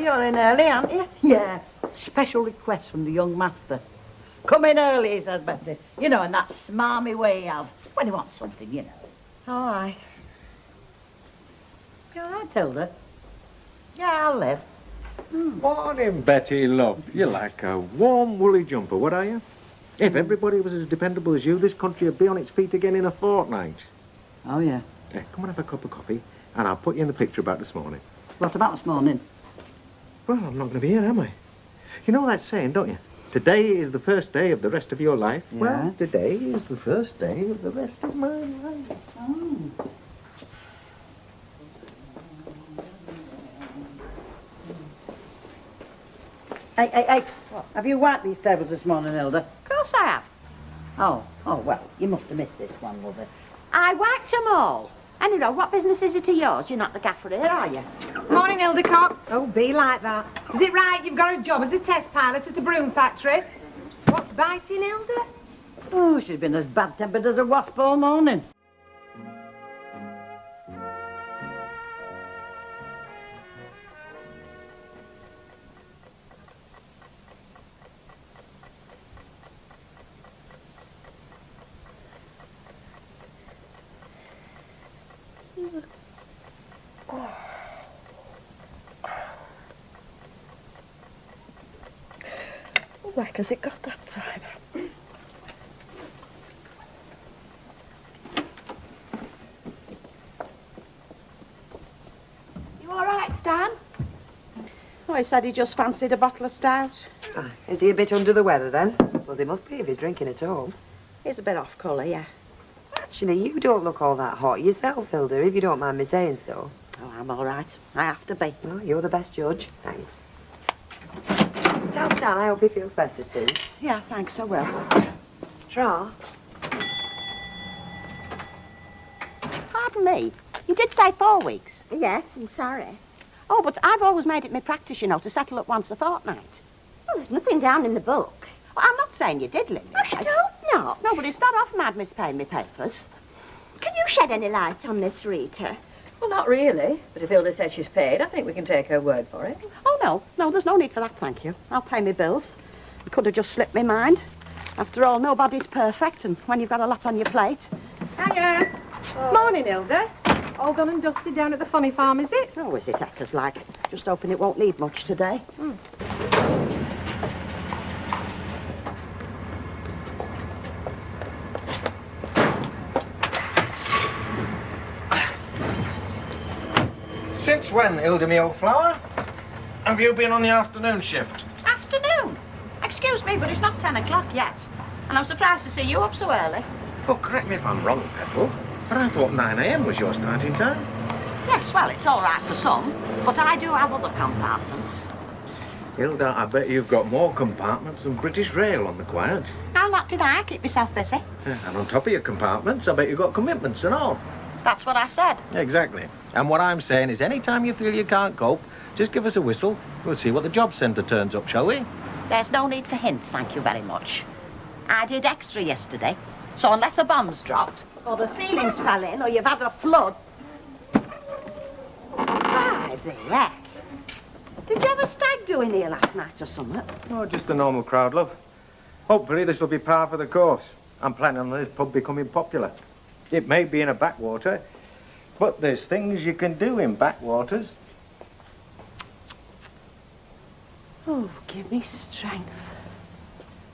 you're in early, aren't you? Yeah. Special request from the young master. Come in early, he says, Betty. You know, in that smarmy way he has. When he wants something, you know. Oh, aye. You all right, Hilda? Yeah, I'll live. Morning, Betty, love. You're like a warm, woolly jumper, what are you? If everybody was as dependable as you, this country would be on its feet again in a fortnight. Oh, yeah. Come and have a cup of coffee, and I'll put you in the picture about this morning. What about this morning? Well, I'm not going to be here, am I? You know that saying, don't you? Today is the first day of the rest of your life. Yeah. Well, today is the first day of the rest of my life. Oh. Hey. What? Have you wiped these tables this morning, Hilda? Of course I have. Oh, well, you must have missed this one, lovey. I whacked them all. And you know, what business is it of yours? You're not the gaffer here, are you? Morning, Hilda. Oh, be like that. Is it right you've got a job as a test pilot at a broom factory? What's biting, Hilda? Oh, she's been as bad-tempered as a wasp all morning. Whack has it got that time? You all right, Stan? Oh, he said he just fancied a bottle of stout. Is he a bit under the weather, then? Well, he must be if he's drinking at all. He's a bit off colour, yeah. Actually, you don't look all that hot yourself, Hilda, if you don't mind me saying so. Oh, I'm all right. I have to be. Well, you're the best judge. Thanks. Tell Stan I hope he feels better soon. Yeah, thanks, I will. Tra? Pardon me. You did say 4 weeks. Yes, I'm sorry. Oh, but I've always made it my practice, you know, to settle at once a fortnight. Well, there's nothing down in the book. Well, I'm not saying you did, Lily. I should hope not. No, but it's not often I'd mispay me papers. Can you shed any light on this, Rita? Well, not really. But if Hilda says she's paid, I think we can take her word for it. Oh, no, there's no need for that, thank you. I'll pay my bills. I could have just slipped my mind. After all, nobody's perfect, and when you've got a lot on your plate... Hiya. Morning, Hilda. All done and dusted down at the funny farm, is it? Oh, is it, actors like? Just hoping it won't need much today. Since when, Hilda, me old flower? Have you been on the afternoon shift? Afternoon? Excuse me, but it's not 10 o'clock yet. And I'm surprised to see you up so early. Oh, correct me if I'm wrong, Petal, but I thought 9 a.m. was your starting time. Yes, well, it's all right for some, but I do have other compartments. Hilda, I bet you've got more compartments than British Rail on the quiet. How not did I keep myself busy? And on top of your compartments, I bet you've got commitments and all. That's what I said. Exactly. And what I'm saying is, any time you feel you can't cope, just give us a whistle. We'll see what the job centre turns up, shall we? There's no need for hints, thank you very much. I did extra yesterday, so unless a bomb's dropped, or the ceilings fell in, or you've had a flood... By the heck. Did you have a stag do in here last night or something? Oh, just a normal crowd, love. Hopefully this will be par for the course. I'm planning on this pub becoming popular. It may be in a backwater, but there's things you can do in backwaters. Oh, give me strength.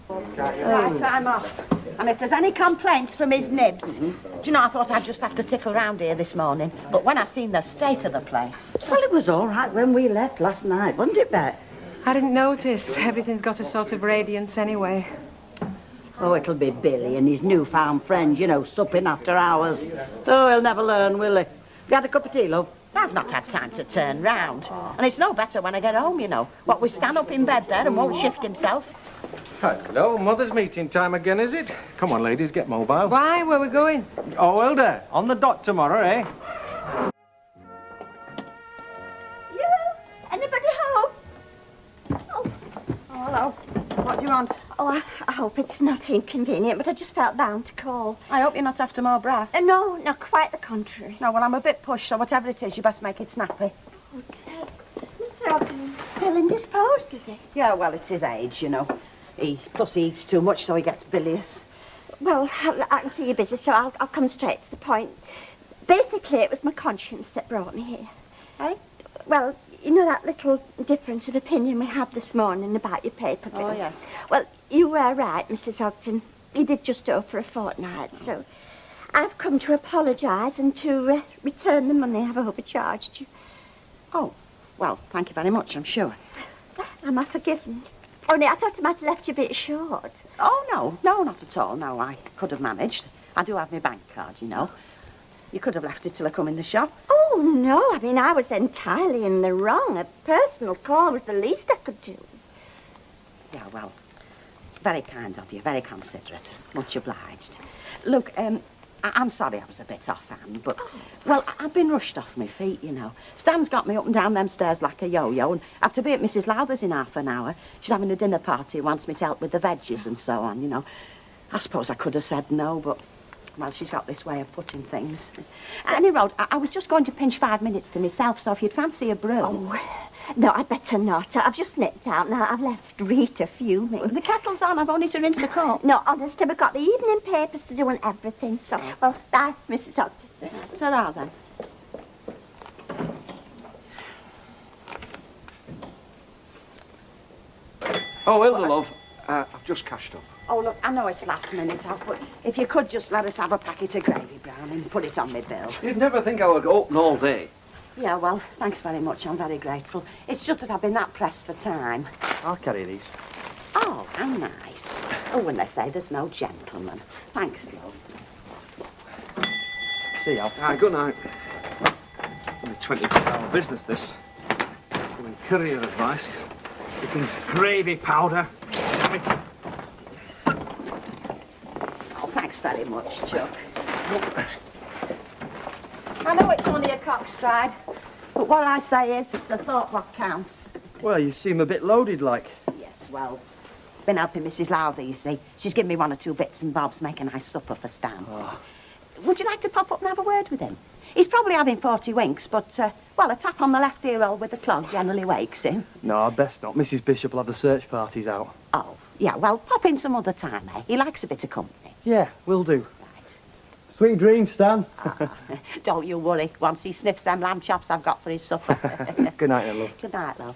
Right, I'm off. And if there's any complaints from his nibs, do you know, I thought I'd just have to tickle round here this morning. But when I seen the state of the place... Well, it was all right when we left last night, wasn't it, Bet? I didn't notice. Everything's got a sort of radiance anyway. Oh, it'll be Billy and his newfound friends, you know, supping after hours. Oh, he'll never learn, will he? Have you had a cup of tea, love? I've not had time to turn round. And it's no better when I get home, you know. What, we stand up in bed there and won't shift himself? Hello, mother's meeting time again, is it? Come on, ladies, get mobile. Why? Where we going? Oh, Hilda, on the dot tomorrow, eh? You? Anybody home? Oh, hello. What do you want? Oh, I hope it's not inconvenient, but I just felt bound to call. I hope you're not after more brass. No, not quite the contrary. No, well, I'm a bit pushed, so whatever it is, you best make it snappy. Okay. Mr. Ogden staying still indisposed, is he? Yeah, well, it's his age, you know. Plus he eats too much, so he gets bilious. Well, I can see you're busy, so I'll come straight to the point. Basically, it was my conscience that brought me here. Eh? Well, you know that little difference of opinion we had this morning about your paper bill? Oh, yes. Well, you were right, Mrs. Ogden. You did just owe for a fortnight, so I've come to apologise and to return the money I've overcharged you. Oh, well, thank you very much, I'm sure. Am I forgiven? Only I thought I might have left you a bit short. Oh, no, not at all. No, I could have managed. I do have my bank card, you know. You could have left it till I come in the shop. Oh, no, I mean, I was entirely in the wrong. A personal call was the least I could do. Yeah, well, very kind of you, very considerate. Much obliged. Look, I'm sorry I was a bit offhand, but, well, I've been rushed off my feet, you know. Stan's got me up and down them stairs like a yo-yo, and I have to be at Mrs. Lowther's in half an hour. She's having a dinner party, wants me to help with the veggies and so on, you know. I suppose I could have said no, but, well, she's got this way of putting things. Anyway, I was just going to pinch 5 minutes to myself, so if you'd fancy a brew... Oh, no, I'd better not. I've just nipped out now. I've left Rita fuming. The kettle's on. I've only to rinse the cup. No, honestly, we've got the evening papers to do and everything, so... Well, bye, Mrs. Ogden. Ta-ra, then. Oh, Hilda, love. I've just cashed up. Oh, look, I know it's last minute, but if you could just let us have a packet of gravy, Brown, and put it on my bill. You'd never think I would go open all day. Yeah, well, thanks very much. I'm very grateful. It's just that I've been that pressed for time. I'll carry these. Oh, how nice. Oh, when they say there's no gentleman. Thanks, love. See you. Aye, good night. Only 24-hour business, this. Giving courier advice. Picking gravy powder. Oh, thanks very much, Chuck. I know it's only a cock stride, but what I say is, it's the thought what counts. Well, you seem a bit loaded, like. Yes, well, been helping Mrs. Lowther, you see. She's given me 1 or 2 bits and bobs, make a nice supper for Stan. Oh. Would you like to pop up and have a word with him? He's probably having 40 winks, but, well, a tap on the left ear hole with a clog generally wakes him. No, I best not. Mrs. Bishop will have the search parties out. Oh, yeah, well, pop in some other time, eh? He likes a bit of company. Yeah, will do. Sweet dreams, Stan. Don't you worry. Once he sniffs them lamb chops I've got for his supper. Good night, then, love. Good night, love.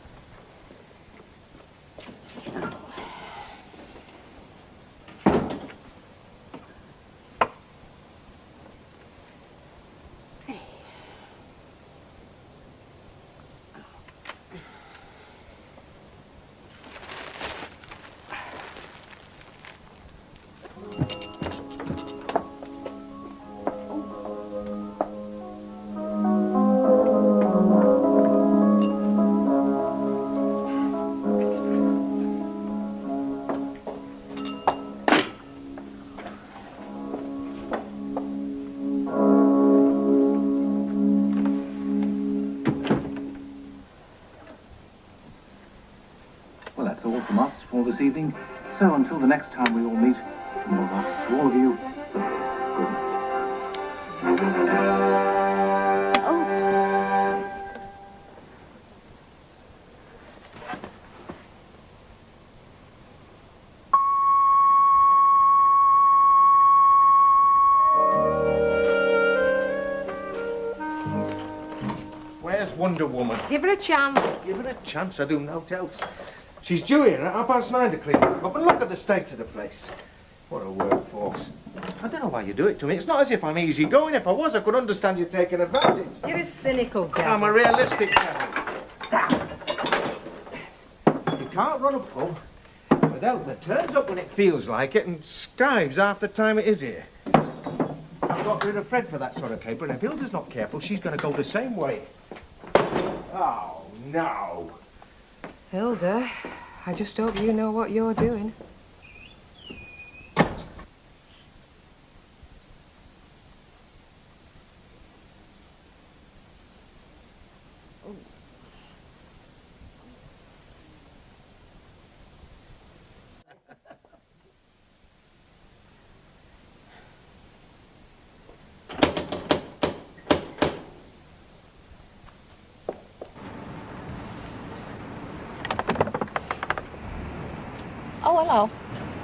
Well, that's all from us for this evening. So until the next time we all meet, from all of us to all of you, good night. Where's Wonder Woman? Give her a chance. Give her a chance, I do naught else. She's due here at 9:30 to clean up, but look at the state of the place. What a workforce. I don't know why you do it to me. It's not as if I'm easy going. If I was, I could understand you taking advantage. You're a cynical guy. I'm a realistic devil. You can't run a pub without the turns up when it feels like it and skives half the time it is here. I've got rid of Fred for that sort of caper, and if Hilda's not careful, she's going to go the same way. Oh, no. Hilda, I just hope you know what you're doing. hello.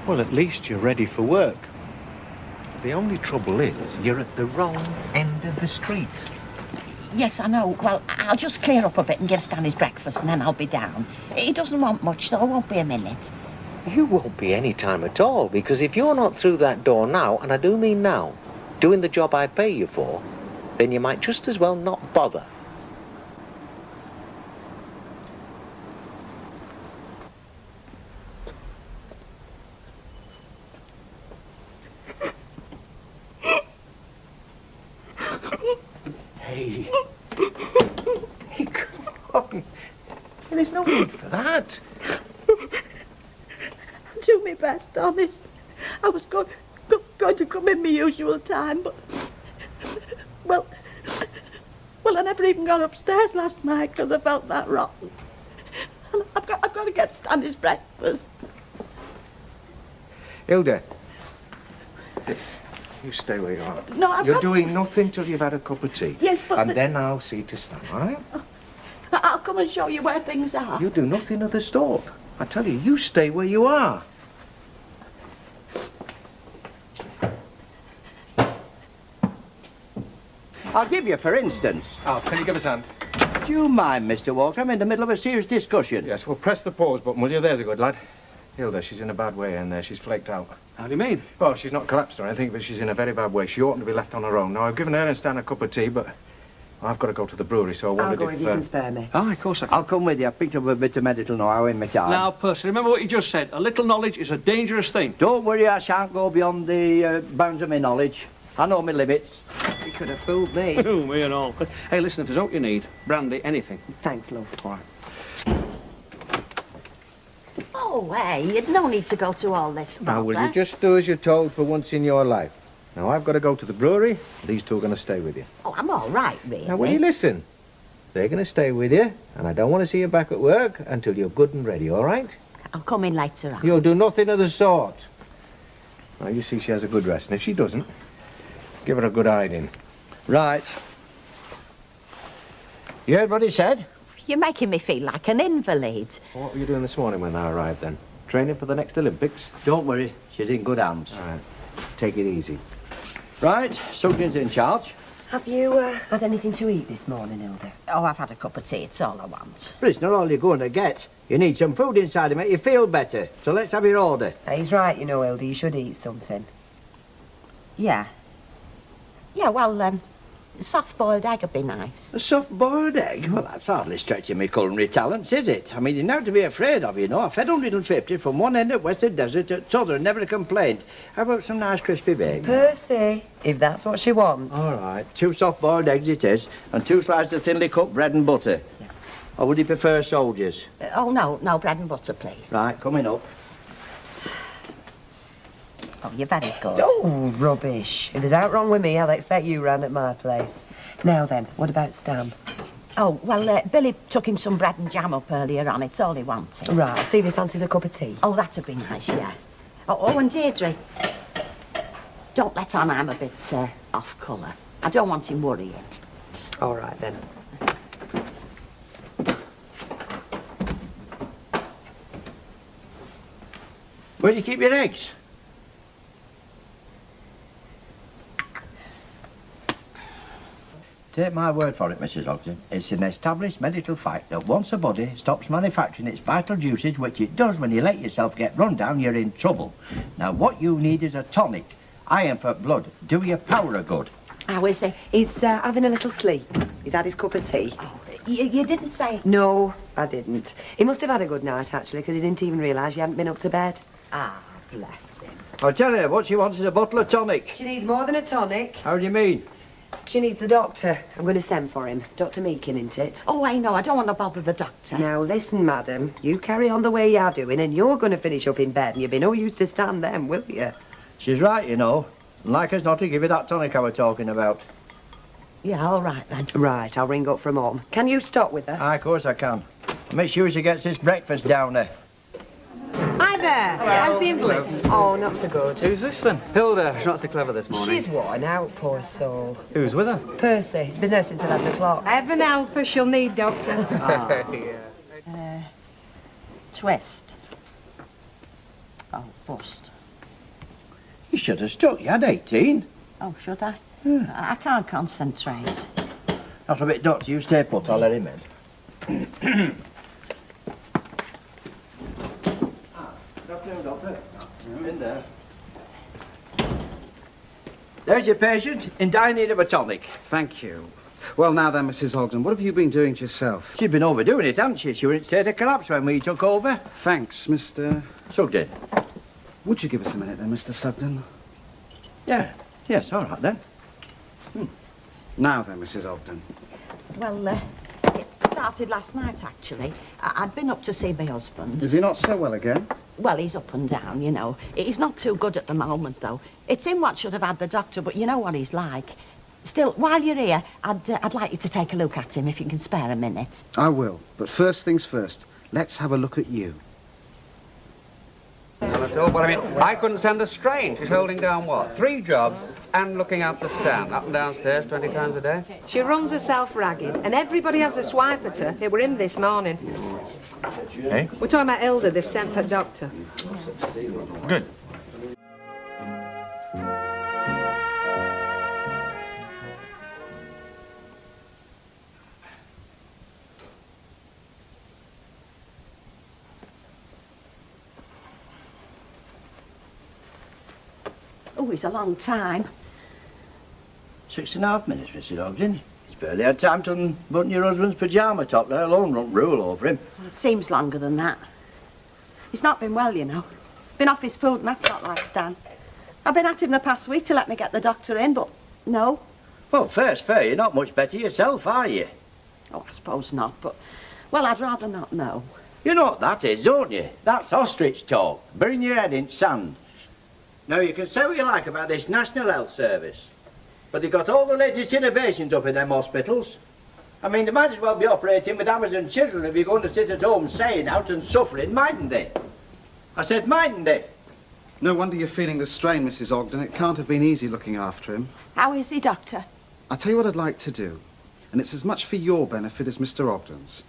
Well, at least you're ready for work. The only trouble is, you're at the wrong end of the street. Yes, I know. Well, I'll just clear up a bit and give Stan his breakfast and then I'll be down. He doesn't want much, so it won't be a minute. You won't be any time at all, because if you're not through that door now, and I do mean now, doing the job I pay you for, then you might just as well not bother. Hey. Hey, come on. There's no need for that. Do my best, honest. I was going to come in my usual time, but... Well, I never even got upstairs last night because I felt that rotten. And I've got to get Stan his breakfast. Hilda. You stay where you are. No, You're doing nothing till you've had a cup of tea. Yes, but... And then I'll see to Stan, all right? I'll come and show you where things are. You do nothing of the sort. I tell you stay where you are. I'll give you, for instance. Oh, can you give us a hand? Do you mind, Mr. Walker? I'm in the middle of a serious discussion. Yes, well, press the pause button, will you? There's a good lad. Hilda, she's in a bad way and she's flaked out. How do you mean? Well, she's not collapsed or anything, but she's in a very bad way. She oughtn't to be left on her own. Now, I've given her and Stan a cup of tea, but I've got to go to the brewery, so I wondered I'll go if you can spare me. Oh, of course I can. I'll come with you. I've picked up a bit of medical know-how in my time. Now, Percy, remember what you just said. A little knowledge is a dangerous thing. Don't worry, I shan't go beyond the bounds of my knowledge. I know my limits. You could have fooled me. Oh, me and all. Hey, listen, if there's aught you need, brandy, anything. Thanks, love. All right. Oh, hey, you'd no need to go to all this Now, will you bother. just do as you're told for once in your life? Now, I've got to go to the brewery. These two are going to stay with you. Oh, I'm all right, really. Now, will you listen? They're going to stay with you, and I don't want to see you back at work until you're good and ready, all right? I'll come in later on. You'll do nothing of the sort. Now, you see she has a good rest, and if she doesn't, give her a good hiding. Right. You heard what he said? You're making me feel like an invalid. What were you doing this morning when I arrived, then? Training for the next Olympics? Don't worry, she's in good hands. All right. Take it easy. Right, Sugden's in charge. Have you had anything to eat this morning, Hilda? Oh, I've had a cup of tea. It's all I want. But it's not all you're going to get. You need some food inside to make you feel better. So let's have your order. He's right, you know, Hilda. You should eat something. Yeah. Yeah, well, a soft-boiled egg would be nice. A soft-boiled egg? Well, that's hardly stretching my culinary talents, is it? I mean, you're now to be afraid of, you know. I've fed 150 from one end of Western Desert to the other and never complained. How about some nice crispy bacon? Percy, if that's what she wants. All right, 2 soft-boiled eggs it is, and 2 slices of thinly cooked bread and butter. Yeah. Or would you prefer soldiers? Oh, no, bread and butter, please. Right, coming up. Oh, you're very good. Oh, rubbish. If there's out wrong with me, I'll expect you round at my place. Now then, what about Stan? Oh, well, Billy took him some bread and jam up earlier on. It's all he wanted. Right, see if he fancies a cup of tea. Oh, that'd be nice, yeah. Oh, and Deirdre, don't let on I'm a bit off colour. I don't want him worrying. All right, then. Where do you keep your eggs? Take my word for it, Mrs. Ogden. It's an established medical fact that once a body stops manufacturing its vital juices, which it does when you let yourself get run down, you're in trouble. Now, what you need is a tonic. Iron for blood. Do your power a good. How is he? He's having a little sleep. He's had his cup of tea. Oh, you didn't say... No, I didn't. He must have had a good night, actually, because he didn't even realise you hadn't been up to bed. Ah, bless him. I'll tell you, what she wants is a bottle of tonic. She needs more than a tonic. How do you mean? She needs the doctor. I'm going to send for him. Dr. Meakin, isn't it? Oh, I know. I don't want to bother the doctor. Now, listen, madam. You carry on the way you're doing, and you're going to finish up in bed, and you'll be no use to stand then, will you? She's right, you know. Like as not to give you that tonic I was talking about. Yeah, all right, then. Right, I'll ring up from home. Can you stop with her? Aye, of course I can. Make sure she gets this breakfast down there. Hi there. Hello. How's the invalid? Oh, not so good. Who's this then? Hilda. She's not so clever this morning. She's worn out, poor soul. Who's with her? Percy. He's been there since 11 o'clock. Heaven help her, she'll need doctor. Twist. Oh, bust. You should have stuck. You had 18. Oh, should I? Yeah. I can't concentrate. That's a bit, Doctor. You stay put. I'll let him in. Good afternoon, Doctor. In there. There's your patient, in dire need of a tonic. Thank you. Well, now then, Mrs. Ogden, what have you been doing to yourself? She's been overdoing it, hasn't she? She was in a state of collapse when we took over. Thanks, Mr... Sugden. Would you give us a minute then, Mr. Sugden? Yeah. Yes, all right then. Now then, Mrs. Ogden. Well, it started last night, actually. I'd been up to see my husband. Is he not so well again? Well, he's up and down, you know. He's not too good at the moment, though. It's him what should have had the doctor, but you know what he's like. Still, while you're here, I'd like you to take a look at him, if you can spare a minute. I will. But first things first, let's have a look at you. Not at all, but I mean, I couldn't stand a strain. She's holding down, what, 3 jobs and looking after Stan, up and downstairs 20 times a day. She runs herself ragged, and everybody has a swipe at her. It were him this morning. Hey? We're talking about Hilda. They've sent for a doctor. Good. Oh, it's a long time. 6.5 minutes, Mrs. Ogden. He's barely had time to unbutton your husband's pyjama top, let alone run rule over him. Well, it seems longer than that. He's not been well, you know. Been off his food, and that's not like Stan. I've been at him the past week to let me get the doctor in, but no. Well, fair's fair. You're not much better yourself, are you? Oh, I suppose not, but... Well, I'd rather not know. You know what that is, don't you? That's ostrich talk. Burying your head in sand. Now, you can say what you like about this National Health Service, but they've got all the latest innovations up in them hospitals. I mean, they might as well be operating with hammers and chisels if you're going to sit at home saying out and suffering, mightn't they? I said, mightn't they? No wonder you're feeling the strain, Mrs. Ogden. It can't have been easy looking after him. How is he, Doctor? I'll tell you what I'd like to do, and it's as much for your benefit as Mr. Ogden's.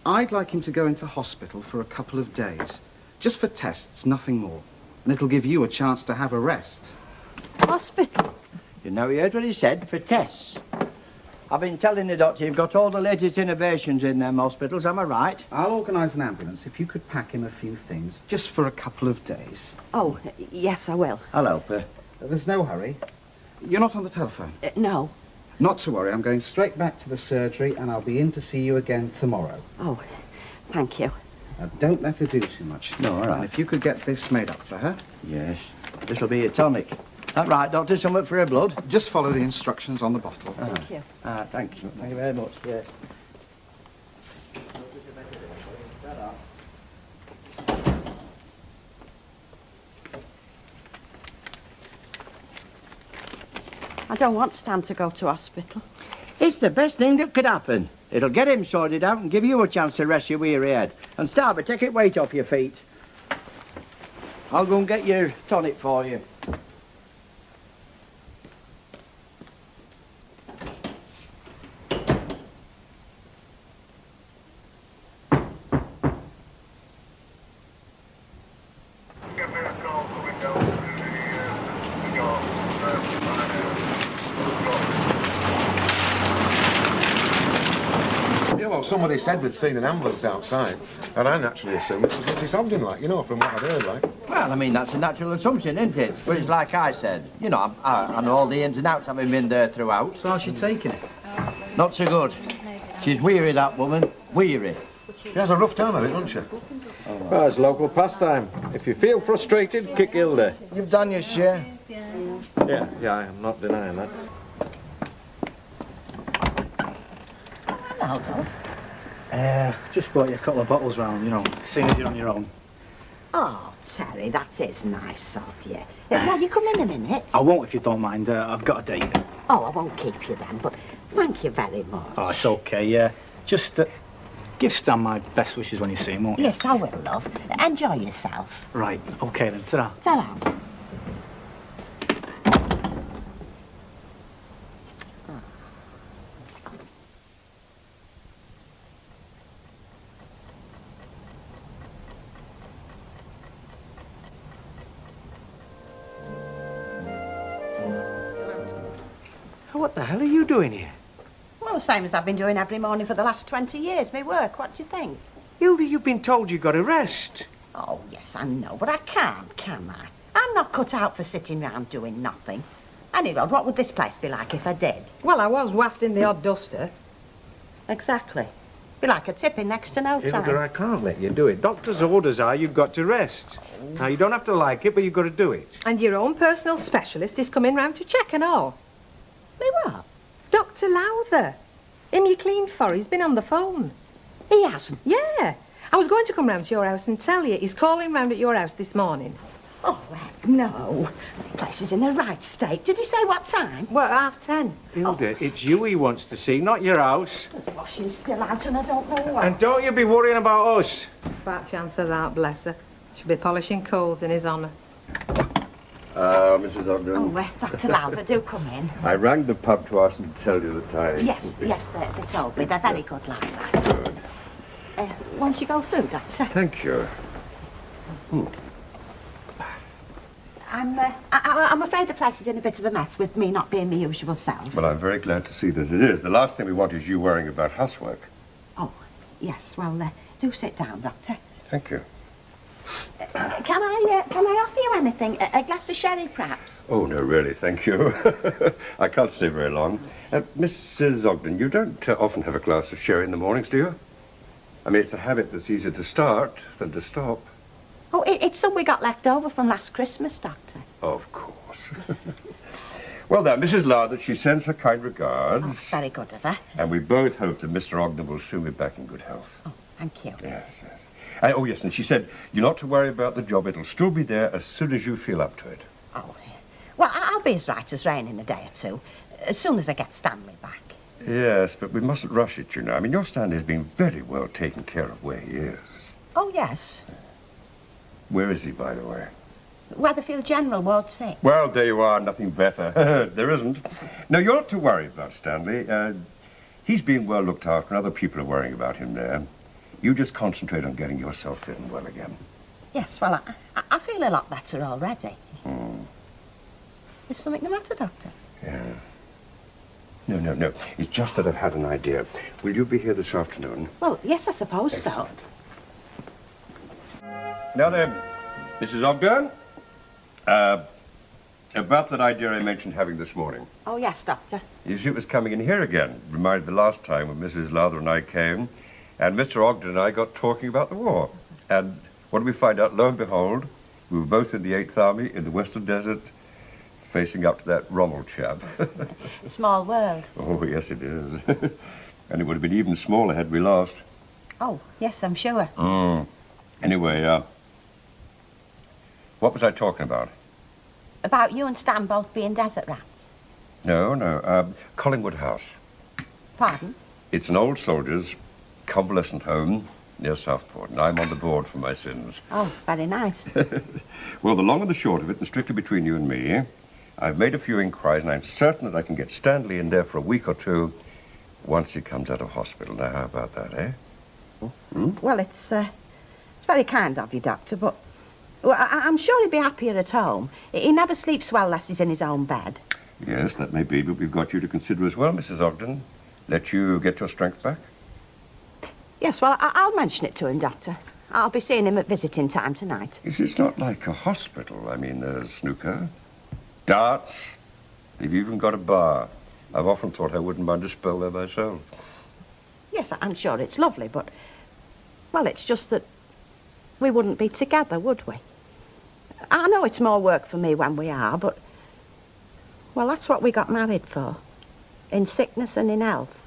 I'd like him to go into hospital for a couple of days, just for tests, nothing more. And it'll give you a chance to have a rest. Hospital? You know, you heard what he said, for tests. I've been telling the doctor you've got all the latest innovations in them hospitals, am I right? I'll organise an ambulance if you could pack him a few things, just for a couple of days. Oh, yes, I will. I'll help her. There's no hurry. You're not on the telephone? No. Not to worry, I'm going straight back to the surgery and I'll be in to see you again tomorrow. Oh, thank you. Now, don't let her do too much. No, all right. And if you could get this made up for her. Yes. This'll be a tonic. That right, Doctor? Something for her blood? Just follow the instructions on the bottle. Thank you. Thank you. Thank you very much, yes. I don't want Stan to go to hospital. It's the best thing that could happen. It'll get him sorted out and give you a chance to rest your weary head. And Starboard, take it weight off your feet. I'll go and get your tonic for you. Somebody said they'd seen an ambulance outside, and I naturally assumed it was Mrs. Ogden, like, you know, from what I've heard, like. Well, I mean, that's a natural assumption, isn't it? But it's like I said, you know, I know all the ins and outs, having been there throughout. So how's she taking it? Not so good. She's weary, that woman. Weary. She has a rough time of it, doesn't she? Well, it's local pastime. If you feel frustrated, kick Hilda. You've done your share. Yeah, I'm not denying that. Hello. Just brought you a couple of bottles round, you know, seeing as you're on your own. Oh, Terry, that is nice of you. Will you come in a minute? I won't if you don't mind. I've got a date. Oh, I won't keep you then, but thank you very much. Oh, it's okay, yeah. Just give Stan my best wishes when you see him, won't you? Yes, I will, love. Enjoy yourself. Right, okay then. Ta-ra. Ta-ra. What the hell are you doing here? Well, the same as I've been doing every morning for the last 20 years, me work. What do you think? Hilda, you've been told you got to rest. Oh, yes, I know, but I can't, can I? I'm not cut out for sitting round doing nothing. Anyway, what would this place be like if I did? Well, I was wafting the odd duster. Exactly. Be like a tipping next to no time. Hilda, I can't let you do it. Doctor's orders are you've got to rest. Now, you don't have to like it, but you've got to do it. And your own personal specialist is coming round to check and all. Me what? Dr. Lowther. Him you cleaned for, he's been on the phone. He hasn't? Yeah. I was going to come round to your house and tell you. He's calling round at your house this morning. Oh, heck no. The place is in the right state. Did he say what time? Well, 10:30. Hilda, it's you he wants to see, not your house. There's washing still out and I don't know what. And don't you be worrying about us. Fat chance of that, bless her. She'll be polishing coals in his honour. Mrs. Ogden. Oh, Dr. Lowther, do come in. I rang the pub to ask them to tell you the time. Yes, they told me. They're very good like that. Good. Won't you go through, Doctor? Thank you. I'm afraid the place is in a bit of a mess with me not being my usual self. Well, I'm very glad to see that it is. The last thing we want is you worrying about housework. Oh, yes. Well, do sit down, Doctor. Thank you. Can I offer you anything? A glass of sherry, perhaps? Oh, no, really, thank you. I can't stay very long. Mrs. Ogden, you don't often have a glass of sherry in the mornings, do you? I mean, it's a habit that's easier to start than to stop. Oh, it's some we got left over from last Christmas, Doctor. Of course. Well, then, Mrs. Lowther, she sends her kind regards. Oh, very good of her. And we both hope that Mr. Ogden will soon be back in good health. Oh, thank you. Yes, yes. Oh, yes, and she said you're not to worry about the job. It'll still be there as soon as you feel up to it. Oh, well, I'll be as right as rain in a day or two, as soon as I get Stanley back. Yes, but we mustn't rush it, you know. I mean, your Stanley's been very well taken care of where he is. Oh, yes. Where is he, by the way? Weatherfield General, Ward 6. Well, there you are, nothing better. There isn't. No, you're not to worry about Stanley. He's being well looked after, and other people are worrying about him there. You just concentrate on getting yourself fit and well again. Yes, well, I feel a lot better already. Is something the matter, Doctor? Yeah. No. It's just that I've had an idea. Will you be here this afternoon? Well, yes, I suppose so. Now then, Mrs. Ogden, about that idea I mentioned having this morning. Oh, yes, Doctor. You see, it was coming in here again. Reminded the last time when Mrs. Lowther and I came, and Mr. Ogden and I got talking about the war. And what did we find out? Lo and behold, we were both in the 8th Army in the Western Desert, facing up to that Rommel chap. Small world. Oh, yes, it is. And it would have been even smaller had we lost. Oh, yes, I'm sure. Anyway, what was I talking about? About you and Stan both being desert rats. No, Collingwood House. Pardon? It's an old soldiers' convalescent home near Southport, and I'm on the board for my sins. Oh, very nice. Well, the long and the short of it, and strictly between you and me, I've made a few inquiries, and I'm certain that I can get Stanley in there for a week or two once he comes out of hospital. Now, how about that, eh? Well, it's very kind of you, Doctor, but I'm sure he'd be happier at home. He never sleeps well unless he's in his own bed. Yes, that may be, but we've got you to consider as well, Mrs. Ogden. Let you get your strength back. Yes, well, I'll mention it to him, Doctor. I'll be seeing him at visiting time tonight. It's not like a hospital. I mean, there's snooker, darts. They've even got a bar. I've often thought I wouldn't mind a spell there myself. Yes, I'm sure it's lovely, but... Well, it's just that we wouldn't be together, would we? I know it's more work for me when we are, but... Well, that's what we got married for. In sickness and in health.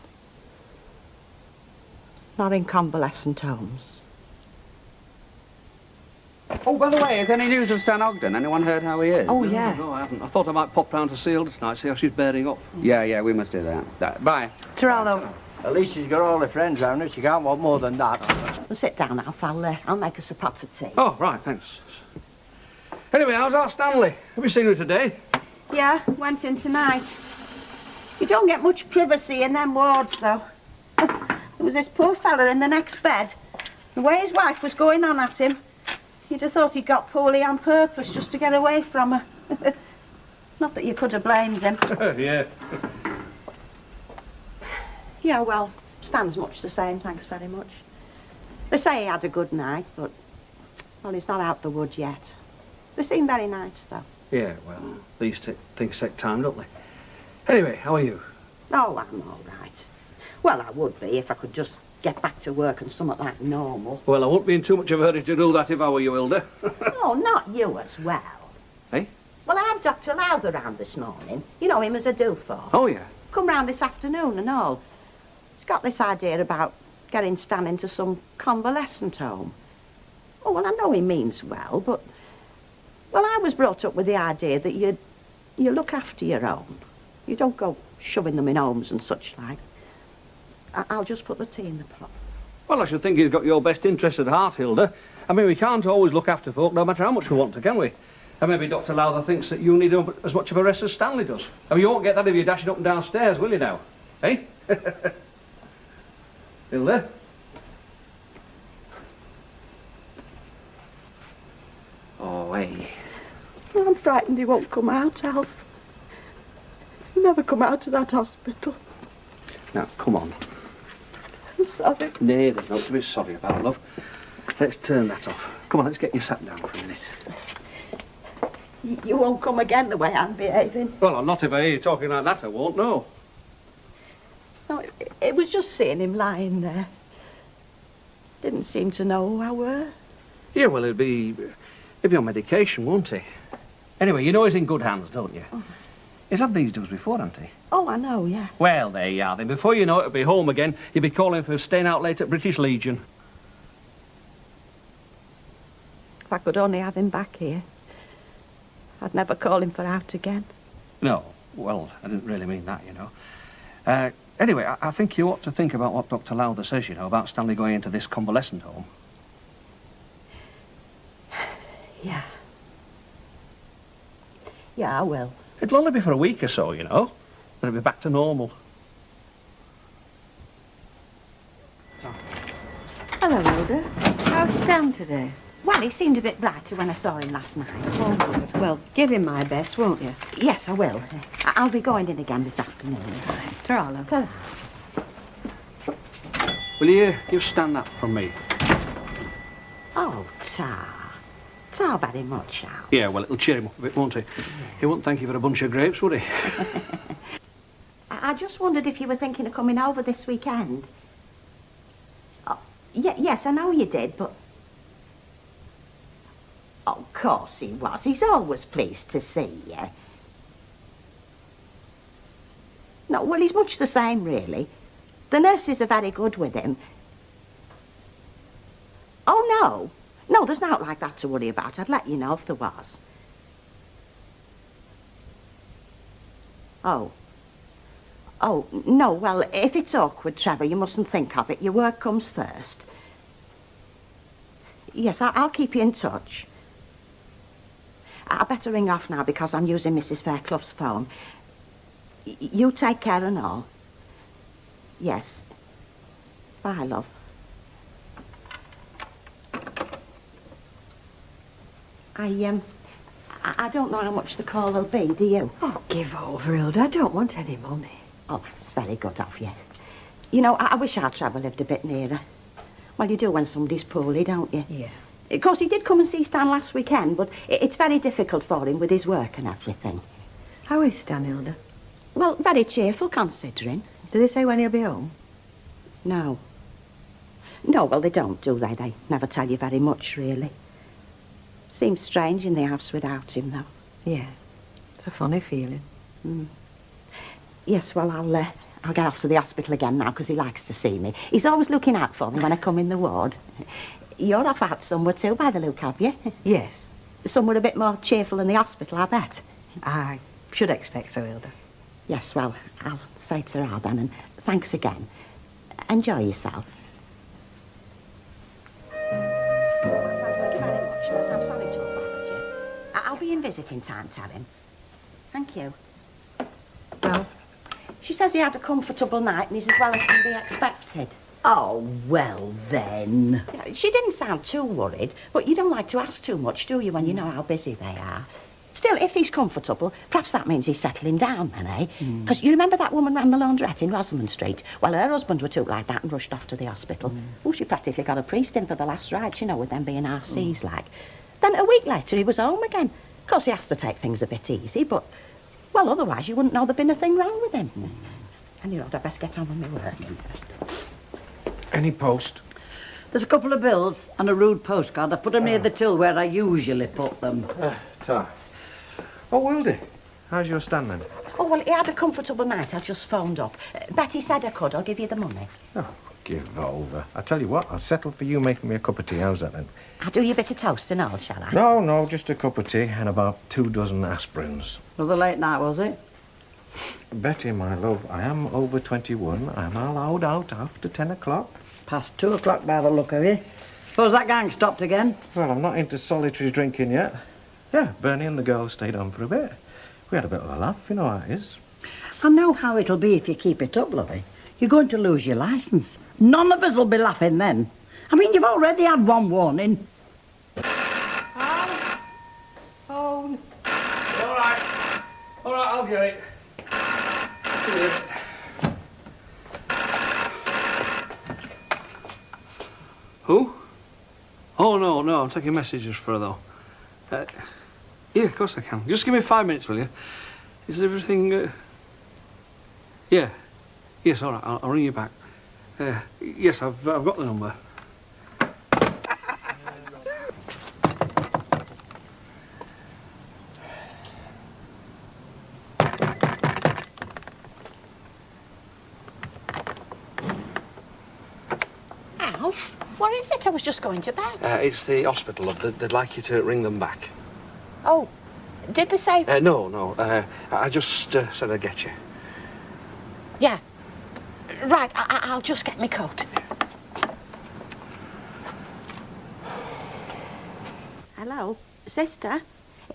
Not in convalescent homes. Oh, by the way, is any news of Stan Ogden? Anyone heard how he is? Oh, yeah. No, I haven't. I thought I might pop round to see Hilda tonight, see how she's bearing up. Yeah, we must do that. Bye. Ta-ra, At least she's got all her friends round her. She can't want more than that. Well, sit down, Alf. I'll make us a pot of tea. Oh, right, thanks. Anyway, how's our Stanley? Have you seen her today? Yeah, went in tonight. You don't get much privacy in them wards, though. There was this poor fella in the next bed. The way his wife was going on at him, you'd have thought he'd got poorly on purpose just to get away from her. Not that you could have blamed him. Yeah. Yeah, well, Stan's much the same, thanks very much. They say he had a good night, but, well, he's not out the wood yet. They seem very nice, though. Yeah, well, these things take time, don't they? Anyway, how are you? Oh, I'm all right. Well, I would be if I could just get back to work and something like normal. Well, I won't be in too much of a hurry to do that if I were you, Hilda. Oh, not you as well. Hey? Well, I had Dr. Lowther round this morning. You know him as I do for. Oh, yeah. Come round this afternoon and all. He's got this idea about getting Stan into some convalescent home. Oh, well, I know he means well, but... Well, I was brought up with the idea that you look after your own. You don't go shoving them in homes and such like. I'll just put the tea in the pot. Well, I should think he's got your best interests at heart, Hilda. I mean, we can't always look after folk, no matter how much we want to, can we? And maybe Dr. Lowther thinks that you need as much of a rest as Stanley does. I mean, you won't get that if you're dashing up and downstairs, will you now? Eh? Hilda? Oh, hey. I'm frightened he won't come out, Alf. He'll never come out of that hospital. Now, come on. I'm sorry. Nay, there's no to be sorry about, love. Let's turn that off. Come on, let's get you sat down for a minute. You won't come again the way I'm behaving. Well, not if I hear you talking like that, I won't, no. No, it was just seeing him lying there. Didn't seem to know who I were. Yeah, well, he'll be on medication, won't he? Anyway, you know he's in good hands, don't you? Oh. He's had these done before, hasn't he? Oh, I know, yeah. Well, there you are then. Before you know it, he'll be home again. He'll be calling for staying out late at British Legion. If I could only have him back here, I'd never call him for out again. No, well, I didn't really mean that, you know. Anyway, I think you ought to think about what Dr. Lowther says, you know, about Stanley going into this convalescent home. Yeah. Yeah, I will. It'll only be for a week or so, you know. Then it'll be back to normal. Hello, Hilda. How's Stan today? Well, he seemed a bit brighter when I saw him last night. Oh, good. Well, give him my best, won't you? Yes, I will. I'll be going in again this afternoon. Ta-ra, love. Ta-ra. Will you give Stan that from me? Oh, Ta very much, Al. Yeah, well, it'll cheer him up a bit, won't he? He wouldn't thank you for a bunch of grapes, would he? I just wondered if you were thinking of coming over this weekend. Oh, yes, I know you did, but... Oh, of course he was. He's always pleased to see you. No, well, he's much the same, really. The nurses are very good with him. Oh, no. No, there's naught like that to worry about. I'd let you know if there was. Oh. Oh, no, well, if it's awkward, Trevor, you mustn't think of it. Your work comes first. Yes, I'll keep you in touch. I better ring off now because I'm using Mrs. Fairclough's phone. You take care and all. Yes. Bye, love. I don't know how much the call will be, do you? Oh, give over, Hilda. I don't want any money. Oh, that's very good of you. You know, I wish our Trevor lived a bit nearer. Well, you do when somebody's poorly, don't you? Yeah. Of course, he did come and see Stan last weekend, but it's very difficult for him with his work and everything. How is Stan, Hilda? Well, very cheerful, considering. Do they say when he'll be home? No. No, well, they don't, do they? They never tell you very much, really. Seems strange in the house without him, though. Yeah. It's a funny feeling. Mm. Yes, well, I'll get off to the hospital again now, because he likes to see me. He's always looking out for me when I come in the ward. You're off out somewhere too, by the look of you. Yes. Somewhere a bit more cheerful than the hospital, I bet. I should expect so, Hilda. Yes, well, I'll say ta-ra then, and thanks again. Enjoy yourself. I'm sorry to have bothered you. I'll be in visiting time, tell him. Thank you. Well? She says he had a comfortable night and he's as well as can be expected. Oh, well then. She didn't sound too worried, but you don't like to ask too much, do you, when you know how busy they are? Still, Still, if he's comfortable, perhaps that means he's settling down then, eh? Because you remember that woman ran the laundrette in Rosamond Street? Well, her husband were took like that and rushed off to the hospital. Oh, she practically got a priest in for the last rites, you know, with them being RCs like. Then a week later, he was home again. Of course, he has to take things a bit easy, but, well, otherwise you wouldn't know there'd been a thing wrong with him. Anyway, I'd best get on with my work. Any post? There's a couple of bills and a rude postcard. I put them near the till where I usually put them. Ta. Oh, Wildy, how's your Stan then? Oh, well, he had a comfortable night. I just phoned up. Betty said I could. I'll give you the money. Oh, give over. I tell you what, I'll settle for you making me a cup of tea. How's that then? I'll do you a bit of toast and all, shall I? No, just a cup of tea and about 2 dozen aspirins. Another late night, was it? Betty, my love, I am over 21. I'm allowed out after 10 o'clock. Past 2 o'clock by the look of you. Suppose that gang stopped again? Well, I'm not into solitary drinking yet. Yeah, Bernie and the girls stayed on for a bit. We had a bit of a laugh, you know how it is. I know how it'll be if you keep it up, lovey. You're going to lose your licence. None of us will be laughing then. I mean, you've already had one warning. Phone. All right, I'll get it. Who? Oh, no, I'm taking messages for her, though. Yeah, of course I can. Just give me 5 minutes, will you? Is everything... Yeah. Yes, all right, I'll ring you back. Yes, I've got the number. Alf, what is it? I was just going to bed. It's the hospital, love. They'd like you to ring them back. Oh, did they say... No. I just said I'd get you. Yeah. Right, I'll just get my coat. Hello, sister.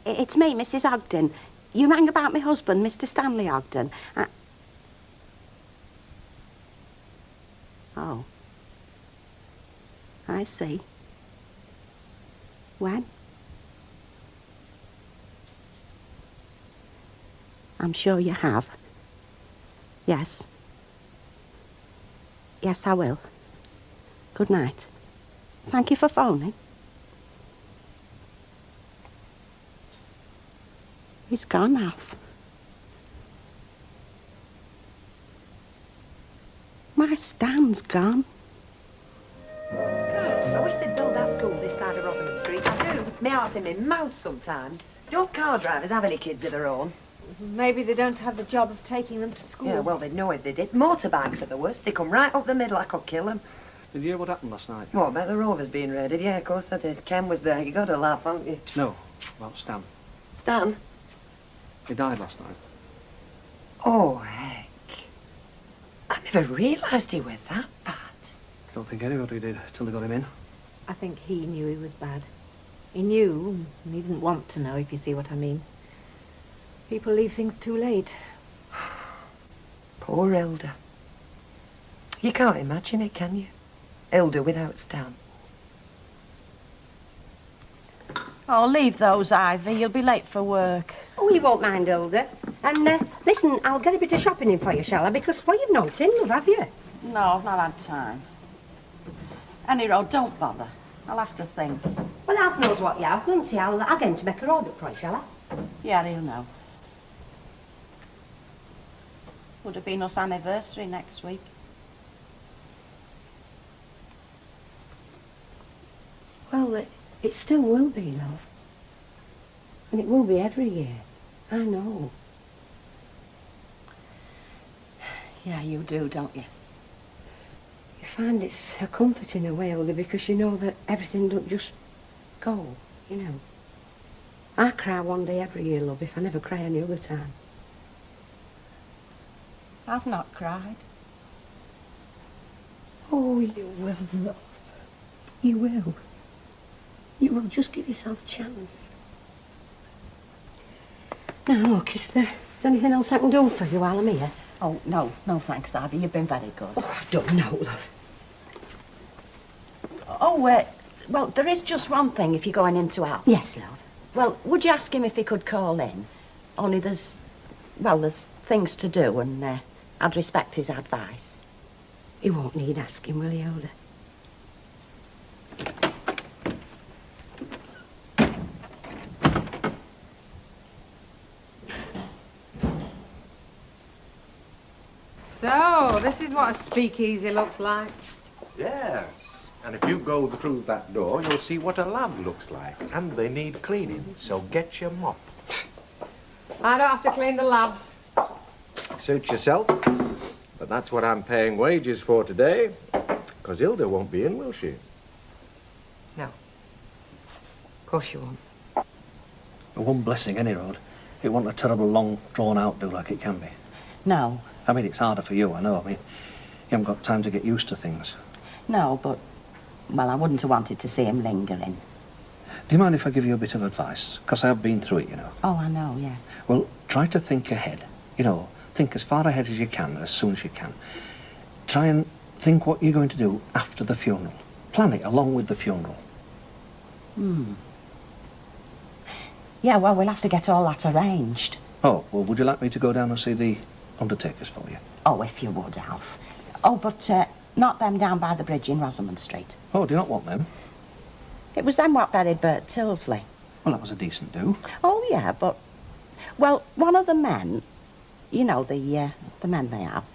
It's me, Mrs. Ogden. You rang about my husband, Mr. Stanley Ogden. Oh. I see. When? I'm sure you have. Yes. Yes, I will. Good night. Thank you for phoning. He's gone, Alf. My Stan's gone. I wish they'd build that school this side of Rosamond Street. I do. My heart's in my mouth sometimes. Don't car drivers have any kids of their own? Maybe they don't have the job of taking them to school. Yeah, well, they'd know if they did. Motorbikes are the worst. They come right up the middle. I could kill them. Did you hear what happened last night? What, about the Rovers being raided? Yeah, of course I did. Ken was there. You got to laugh, haven't you? No, about Stan. Stan? He died last night. Oh, heck. I never realised he was that bad. Don't think anybody did till they got him in. I think he knew he was bad. He knew, and he didn't want to know, if you see what I mean. People leave things too late. Poor Hilda. You can't imagine it, can you? Hilda without Stan. Oh, leave those, Ivy. You'll be late for work. Oh, you won't mind, Hilda. And, listen, I'll get a bit of shopping in for you, shall I? Because, well, you've not in, love, have you? No, I've not had time. Any road, don't bother. I'll have to think. Well, Alf knows what you have, won't he? I'll get him to make a order for you, shall I? Yeah, he'll know. Would have been us anniversary next week. Well, it still will be, love. And it will be every year. I know. Yeah, you do, don't you? You find it's a comfort in a way, Hilda, because you know that everything don't just go, you know. I cry one day every year, love, if I never cry any other time. I've not cried. Oh, you will, love. You will. You will. Just give yourself a chance. Now, look, is there anything else I can do for you while I'm here? Oh, no thanks, Ivy. You've been very good. Oh, I don't know, love. Oh, well, there is just one thing if you're going into house. Yes, love. Well, would you ask him if he could call in? Only there's things to do, and I'd respect his advice. You won't need asking, will you, Hilda? So, this is what a speakeasy looks like. Yes. And if you go through that door, you'll see what a lab looks like. And they need cleaning, so get your mop. I don't have to clean the labs. Suit yourself. But that's what I'm paying wages for today. Because Hilda won't be in, will she? No. Of course you won't. But one blessing, any road. It wasn't a terrible long, drawn-out do like it can be. No. I mean, it's harder for you, I know. I mean, you haven't got time to get used to things. No, but, well, I wouldn't have wanted to see him lingering. Do you mind if I give you a bit of advice? Because I've been through it, you know. Oh, I know, yeah. Well, try to think ahead. You know, think as far ahead as you can, as soon as you can. Try and think what you're going to do after the funeral. Plan it along with the funeral. Yeah, well, we'll have to get all that arranged. Oh, well, would you like me to go down and see the undertakers for you? Oh, if you would, Alf. Oh, but not them down by the bridge in Rosamond Street. Oh, do you not want them? It was them what buried Bert Tilsley. Well, that was a decent do. Oh, yeah, but... Well, one of the men, you know, the men they have,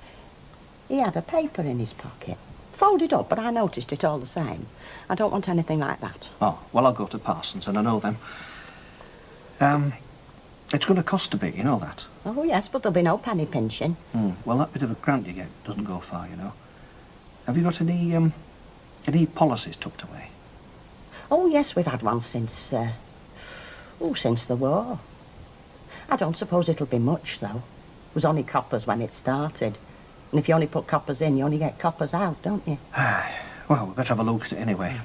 he had a paper in his pocket. Folded up, but I noticed it all the same. I don't want anything like that. Oh, well, I'll go to Parsons, and I know them. It's going to cost a bit, you know that. Oh, yes, but there'll be no penny pinching. Well, that bit of a grant you get doesn't go far, you know. Have you got any policies tucked away? Oh, yes, we've had one since the war. I don't suppose it'll be much, though. It was only coppers when it started. And if you only put coppers in, you only get coppers out, don't you? Well, we better have a look at it anyway.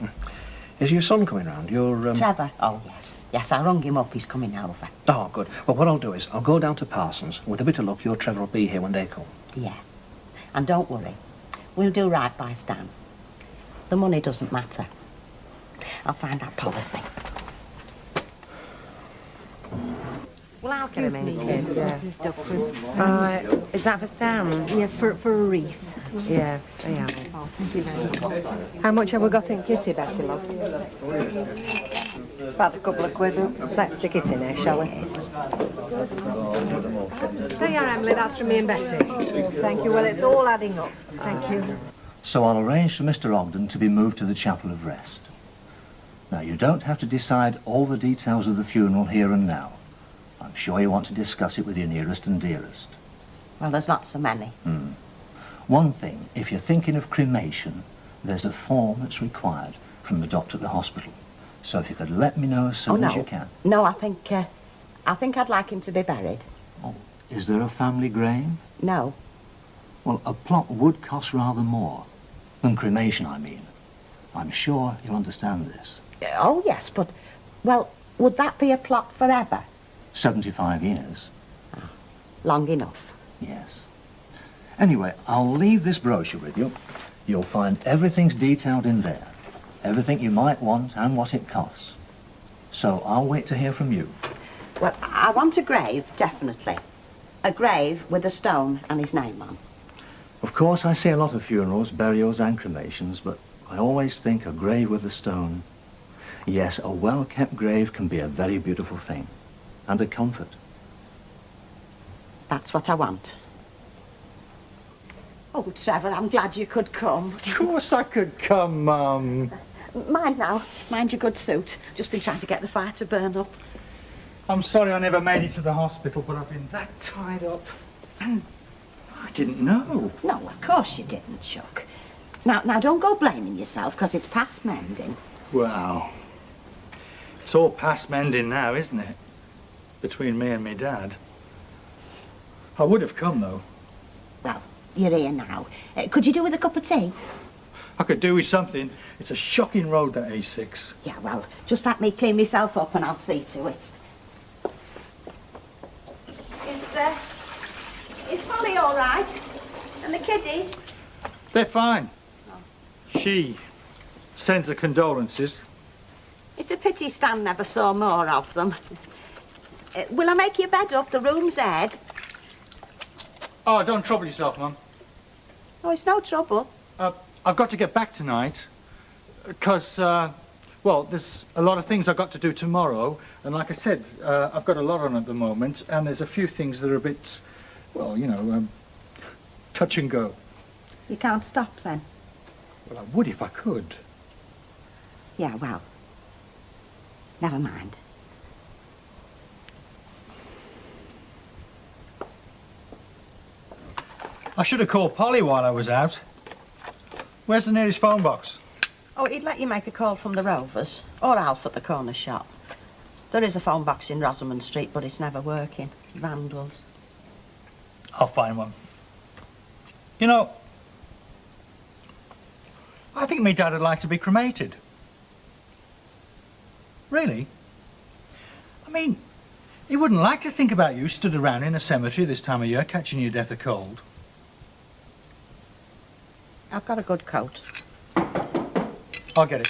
Is your son coming round? Your, Trevor? Oh, yes. Yes, I rung him up. He's coming over. Oh, good. Well, what I'll do is I'll go down to Parsons. With a bit of luck, your Trevor will be here when they come. Yeah. And don't worry. We'll do right by Stan. The money doesn't matter. I'll find that policy. Well, I'll get him in, kid. Yeah. Right. Is that for Stan? Yes, for a wreath. Yeah, they are. Oh, thank you very much. How much have we got in kitty, Betty, love? About a couple of quid. Let's stick it in there, shall we? There you are, Emily. That's from me and Betty. Thank you. Well, it's all adding up. Thank you. So I'll arrange for Mr. Ogden to be moved to the Chapel of Rest. Now, you don't have to decide all the details of the funeral here and now. I'm sure you want to discuss it with your nearest and dearest. Well, there's not so many. One thing, if you're thinking of cremation, there's a form that's required from the doctor at the hospital. So if you could let me know as soon as you can. No, I think I'd like him to be buried. Oh, is there a family grave? No. Well, a plot would cost rather more than cremation, I mean. I'm sure you'll understand this. Oh, yes, but, well, would that be a plot forever? 75 years. Long enough. Yes. Anyway, I'll leave this brochure with you. You'll find everything's detailed in there. Everything you might want and what it costs. So I'll wait to hear from you. Well, I want a grave, definitely. A grave with a stone and his name on. Of course, I see a lot of funerals, burials and cremations, but I always think a grave with a stone. Yes, a well-kept grave can be a very beautiful thing. And a comfort. That's what I want. Oh, Trevor, I'm glad you could come. Of course I could come, Mum. Mind now. Mind your good suit. Just been trying to get the fire to burn up. I'm sorry I never made it to the hospital, but I've been that tied up. I didn't know. No, of course you didn't, Chuck. Now don't go blaming yourself, because it's past mending. Well, it's all past mending now, isn't it? Between me and me dad. I would have come, though. Well, you're here now. Could you do with a cup of tea? I could do with something. It's a shocking road, that A6. Yeah, well, just let me clean myself up and I'll see to it. Is Polly all right? And the kiddies? They're fine. She sends her condolences. It's It's a pity Stan never saw more of them. Will I make your bed up? The room's aired. Oh, don't trouble yourself, Mum. Oh, it's no trouble. I've got to get back tonight, because, well, there's a lot of things I've got to do tomorrow, and like I said, I've got a lot on at the moment, and there's a few things that are a bit, well, you know, touch and go. You can't stop then? Well, I would if I could. Yeah, well, never mind. I should have called Polly while I was out. Where's the nearest phone box? Oh, he'd let you make a call from the Rovers, or Alf at the corner shop. There is a phone box in Rosamond Street, but it's never working. Vandals. I'll find one. You know, I think me dad would like to be cremated. Really? I mean, he wouldn't like to think about you stood around in a cemetery this time of year catching your death of cold. I've got a good coat. I'll get it.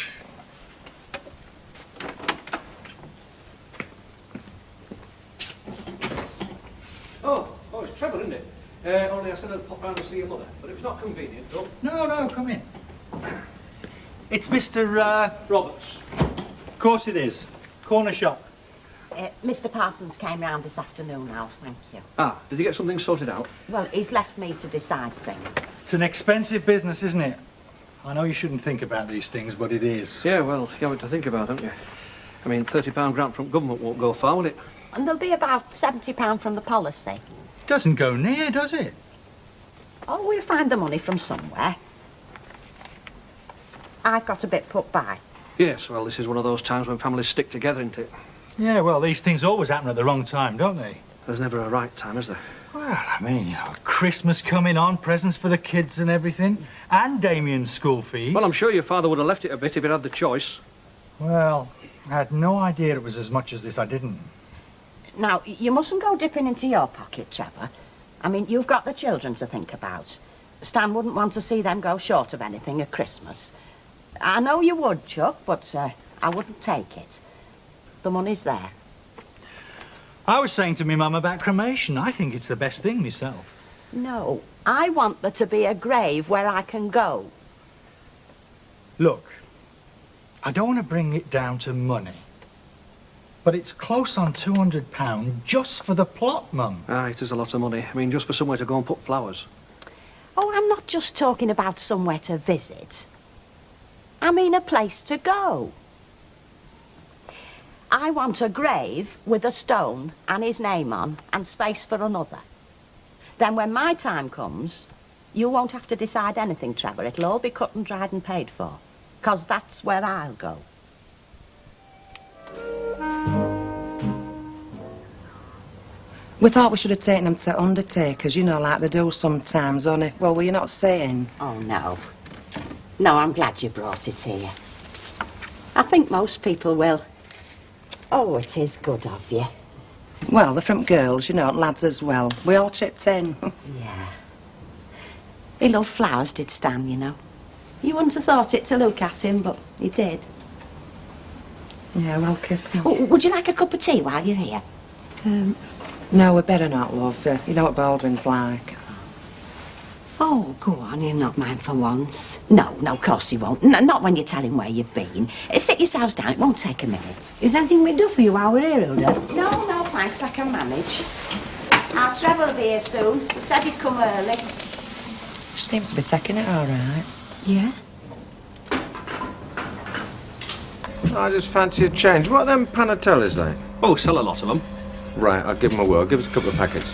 Oh, it's Trevor, isn't it? Only I said I'd pop round and see your mother, but if it's not convenient, though. No, come in. It's Mr. Roberts. Of course it is. Corner shop. Mr. Parsons came round this afternoon, Alf, thank you. Ah, did you get something sorted out? Well, he's left me to decide things. It's an expensive business, isn't it? I know you shouldn't think about these things, but it is. Yeah, well, you have it to think about, haven't you? I mean, £30 grant from government won't go far, will it? And there'll be about £70 from the policy. Doesn't go near, does it? Oh, we'll find the money from somewhere. I've got a bit put by. Yes, well, this is one of those times when families stick together, isn't it? Yeah, well, these things always happen at the wrong time, don't they? There's never a right time, is there? Well, I mean, you know, Christmas coming on, presents for the kids and everything, and Damien's school fees. Well, I'm sure your father would have left it a bit if he'd had the choice. Well, I had no idea it was as much as this. I didn't. Now, you mustn't go dipping into your pocket, Trevor. I mean, you've got the children to think about. Stan wouldn't want to see them go short of anything at Christmas. I know you would, Chuck, but I wouldn't take it. The money's there. I was saying to me mum about cremation. I think it's the best thing myself. No, I want there to be a grave where I can go. Look, I don't want to bring it down to money, but it's close on £200 just for the plot, Mum. Ah, it is a lot of money. I mean, just for somewhere to go and put flowers. Oh, I'm not just talking about somewhere to visit. I mean a place to go. I want a grave with a stone and his name on and space for another. Then when my time comes, you won't have to decide anything, Trevor. It'll all be cut and dried and paid for. 'Cause that's where I'll go. We thought we should have taken them to undertakers, you know, like they do sometimes, honey. Well, were you not saying? Oh, no. No, I'm glad you brought it here. I think most people will. Oh, it is good of you. Well, they're from girls, you know, and lads as well. We all chipped in. Yeah. He loved flowers, did Stan, you know. You wouldn't have thought it to look at him, but he did. Yeah, well, Kit. Oh, would you like a cup of tea while you're here? No, we better not, love. You know what Baldwin's like. Oh, go on, he'll not mind for once. No, of course he won't. Not when you tell him where you've been. Sit yourselves down, it won't take a minute. Is anything we do for you while we're here, Hilda? No, thanks, I can manage. Our Trevor will be here soon. He said he'd come early. She seems to be taking it all right. Yeah? I just fancy a change. What are them panatellas like? Oh, sell a lot of them. Right, I'll give them a whirl. Give us a couple of packets.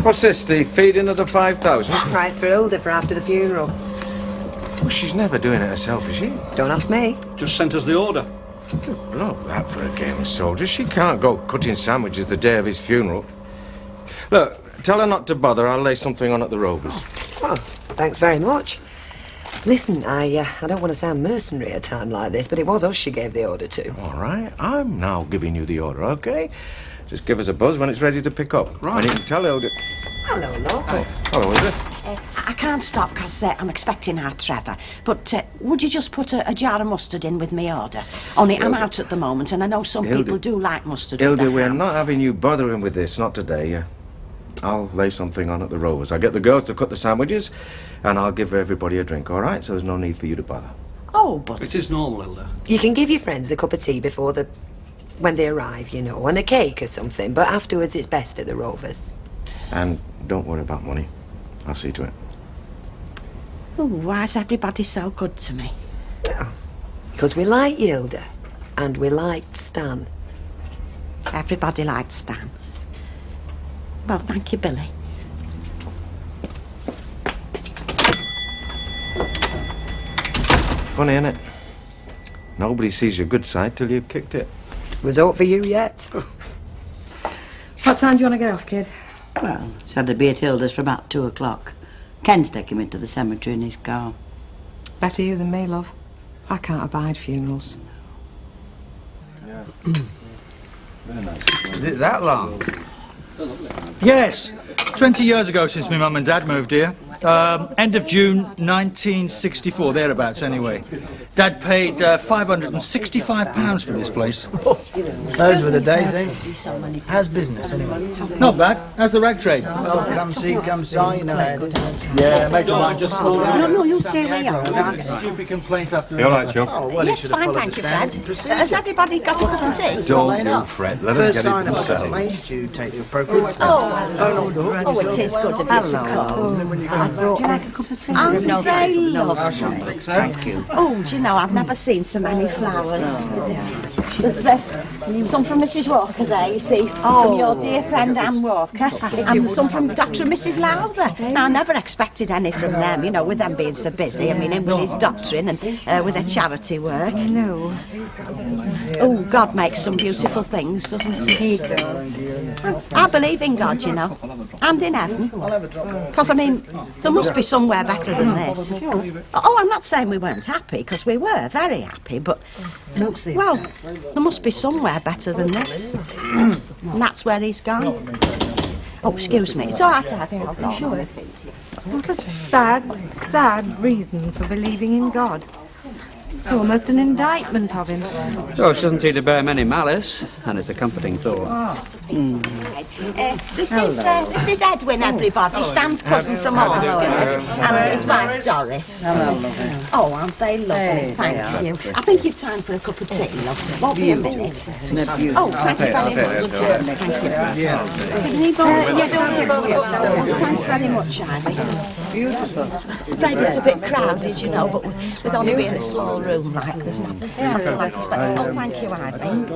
What's this, the feeding of the 5,000? Price for Hilda for after the funeral. Well, she's never doing it herself, is she? Don't ask me. Just sent us the order. Blow that for a game of soldiers. She can't go cutting sandwiches the day of his funeral. Look, tell her not to bother. I'll lay something on at the Rovers. Well, thanks very much. Listen, I don't want to sound mercenary at a time like this, but it was us she gave the order to. All right, I'm now giving you the order, OK? Just give us a buzz when it's ready to pick up. Right. And you can tell Hilda... Hello, love. Hello, Hilda. I can't stop because I'm expecting our Trevor. But would you just put a jar of mustard in with me order? Only I'm out at the moment, and I know some Hilda. people do like mustard. Hilda, with their we're ham. not having you bothering with this, not today. I'll lay something on at the Rovers. I'll get the girls to cut the sandwiches, and I'll give everybody a drink, all right? So there's no need for you to bother. Oh, but... It is normal, Hilda. You can give your friends a cup of tea before when they arrive, you know, and a cake or something, but afterwards it's best at the Rovers. And don't worry about money. I'll see to it. Oh, why is everybody so good to me? Because we like Hilda, and we liked Stan. Everybody liked Stan. Well, thank you, Billy. Funny, innit? Nobody sees your good side till you've kicked it. Was hope for you yet? What time do you want to get off, kid? Well, said I'd be at Hilda's for about 2 o'clock. Ken's taking me to the cemetery in his car. Better you than me, love. I can't abide funerals. Is it that long? Yes. 20 years ago since my mum and dad moved here. End of June 1964, thereabouts anyway. Dad paid £565 for this place. Those were the days, eh? How's business, anyway? Not bad. How's the rag trade? Well, come see, come saw, you know how it is. Yeah, mate of mine just fallen out. No, you stay where you are. Stupid complaint after You all right, Joe? Oh, well, Yes, fine, thank you, Fred. Has everybody got a cup of tea? Don't you fret. Let them First get sign it of themselves. mate, you take the appropriate step. Oh, Phone off the hook. Oh, it is good of you to come. I brought this. Oh, they lovely. Thank you. Oh, do you know, I've never seen so many flowers. There's some from Mrs. Walker there, you see, from your dear friend Anne Walker, and some from Dr. and Mrs. Lowther. Now, I never expected any from them, you know, with them being so busy. I mean, him with his doctoring and with their charity work. No. Oh, God makes some beautiful things, doesn't he? He does. I believe in God, you know, and in heaven. Because, I mean, there must be somewhere better than this. Oh, I'm not saying we weren't happy, because we were very happy, but, well, there must be somewhere better than this. And that's where he's gone. Oh, excuse me. It's all right, Ivy. I'll go on. What a sad, sad reason for believing in God. It's almost an indictment of him. Oh, she doesn't seem to bear many malice, and it's a comforting thought. This is Edwin, everybody. Stan's cousin from Ormskirk, and his wife Doris. Oh, aren't they lovely? Thank you. I think you've time for a cup of tea, love. Won't be a minute. Oh, thank you very much. Thank you. Thanks very much, Ivy. Beautiful. Afraid it's a bit crowded, you know, but with only being a small room like there's not a lot to spend. Oh, thank you, Ivy.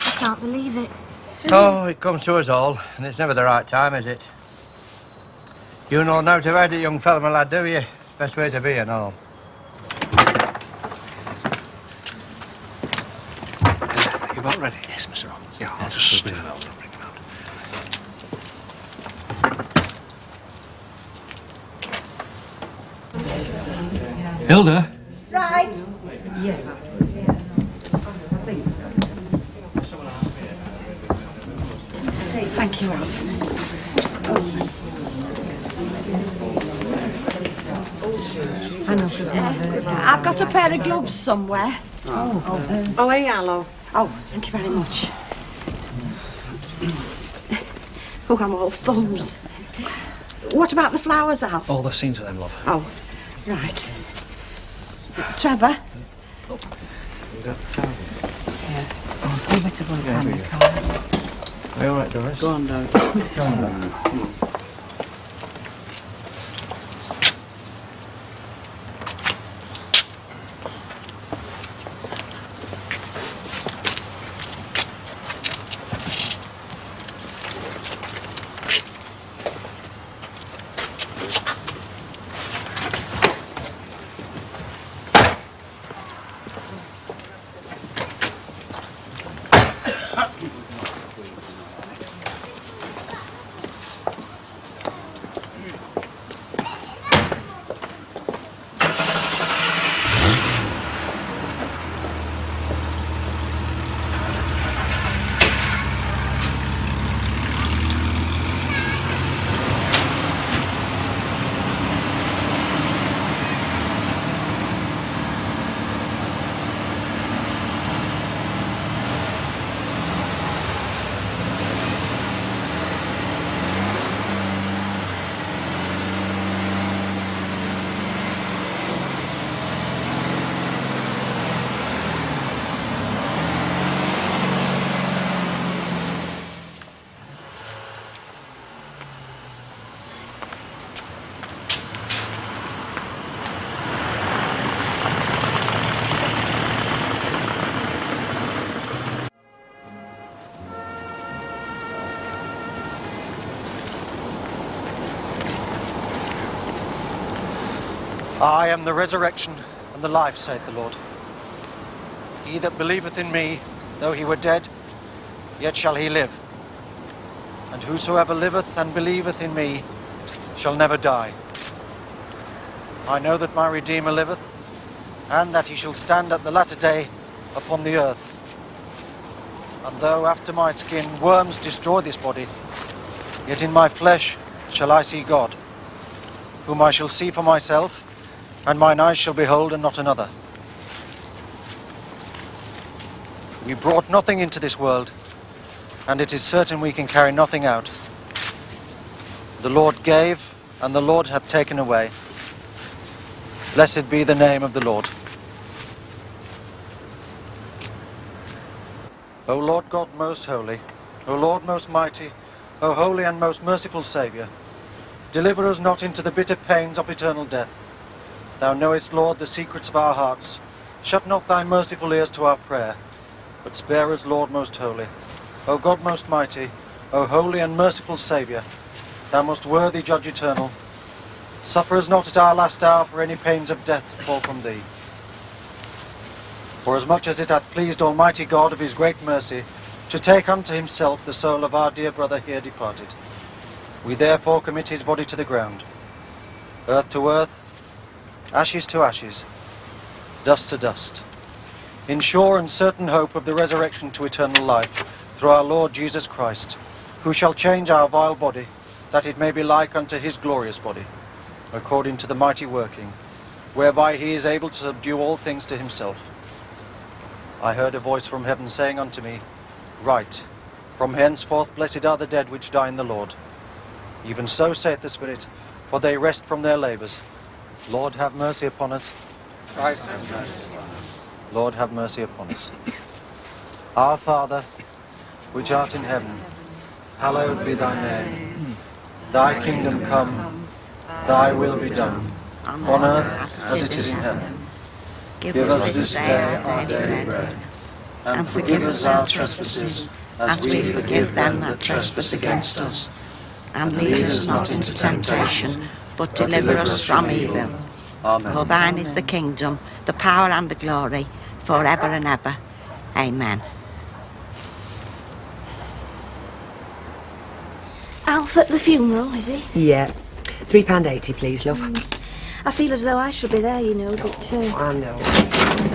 I can't believe it. Oh, it comes to us all, and it's never the right time, is it? You know now to write it, young fella, my lad, do you? Best way to be and all. You about ready? Yes, Mr. Ogden. Yeah, I'll just bring it out. Hilda? Right. Yes, Thank you, Alf. I know, because I've got a pair of gloves somewhere. Oh, yeah, love. Oh, thank you very much. Oh, I'm all thumbs. What about the flowers, Alf? Oh, they've seen to them, love. Oh, right. Trevor? Are you all right, Doris? Go on, Doris. Go on, Doris. Come on. I am the resurrection and the life, saith the Lord. He that believeth in me, though he were dead, yet shall he live. And whosoever liveth and believeth in me shall never die. I know that my Redeemer liveth, and that he shall stand at the latter day upon the earth. And though after my skin worms destroy this body, yet in my flesh shall I see God, whom I shall see for myself, and mine eyes shall behold and not another. We brought nothing into this world, and it is certain we can carry nothing out. The Lord gave, and the Lord hath taken away. Blessed be the name of the Lord. O Lord God most holy, O Lord most mighty, O holy and most merciful Saviour, deliver us not into the bitter pains of eternal death. Thou knowest, Lord, the secrets of our hearts. Shut not thy merciful ears to our prayer, but spare us, Lord most holy. O God most mighty, O holy and merciful Saviour, thou most worthy Judge eternal, suffer us not at our last hour for any pains of death to fall from thee. For as much as it hath pleased Almighty God of his great mercy to take unto himself the soul of our dear brother here departed, we therefore commit his body to the ground, earth to earth, ashes to ashes, dust to dust, in sure and certain hope of the resurrection to eternal life through our Lord Jesus Christ, who shall change our vile body, that it may be like unto his glorious body, according to the mighty working, whereby he is able to subdue all things to himself. I heard a voice from heaven saying unto me, Write, from henceforth blessed are the dead which die in the Lord. Even so saith the Spirit, for they rest from their labours. Lord, have mercy upon us. Christ have mercy. Lord, have mercy upon us. Our Father, which art in heaven, hallowed be thy name. Thy kingdom come, thy will be done, on earth as it is in heaven. Give us this day our daily bread, and forgive us our trespasses, as we forgive them that trespass against us. And lead us not into temptation, but deliver us from evil. Amen. For thine is the kingdom, the power and the glory, forever and ever. Amen. Alf at the funeral, is he? Yeah. £3.80, please, love. I feel as though I should be there, you know, but... I know.